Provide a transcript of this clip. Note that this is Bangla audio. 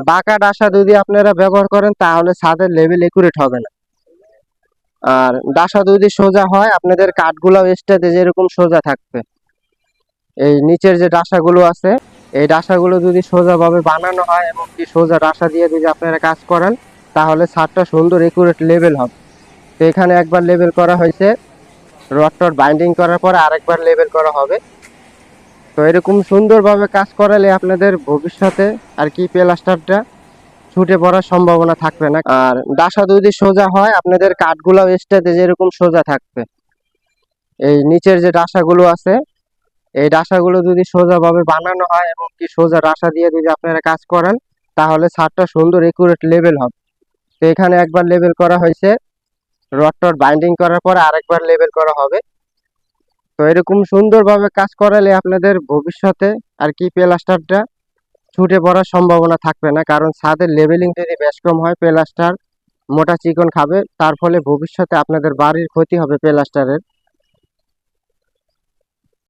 বাঁকা ডাসা যদি আপনারা ব্যবহার করেন তাহলে ছাদের লেভেল একুরেট হবে না। আর ডাসা যদি সোজা হয় আপনাদের কাঠগুলো স্টেজে যেরকম সোজা থাকবে। এই নিচের যে ডাসাগুলো আছে এই ডাসাগুলো যদি সোজাভাবে বানানো হয় এবং কি সোজা ডাসা দিয়ে যদি আপনারা কাজ করেন তাহলে ছাদটা সুন্দর একুরেট লেভেল হবে। তো এখানে একবার লেভেল করা হয়েছে, রড টড বাইন্ডিং করার পরে আরেকবার লেভেল করা হবে। তো এরকম সুন্দরভাবে কাজ করালে আপনাদের ভবিষ্যতে আর কি প্লাস্টারটা ছুটে পড়ার সম্ভাবনা থাকবে না। আর ডাসা যদি সোজা হয় আপনাদের কাঠগুলো স্টেজে যেরকম সোজা থাকবে। এই নিচের যে ডাসাগুলো আছে এই ডাসাগুলো যদি সোজাভাবে বানানো হয় এবং কি সোজা ডাসা দিয়ে যদি আপনারা কাজ করেন তাহলে ছাদটা সুন্দর একুরেট লেভেল হবে। তো এখানে একবার লেভেল করা হয়েছে, রড টড বাইন্ডিং করার পরে আরেকবার লেভেল করা হবে। তো এরকম সুন্দরভাবে কাজ করালে আপনাদের ভবিষ্যতে আর কি প্লাস্টারটা ছুটে পড়ার সম্ভাবনা থাকবে না। কারণ ছাদের লেভেলিং যদি বেশ কম হয় প্লাস্টার মোটা চিকন খাবে, তার ফলে ভবিষ্যতে আপনাদের বাড়ির ক্ষতি হবে প্লাস্টারের।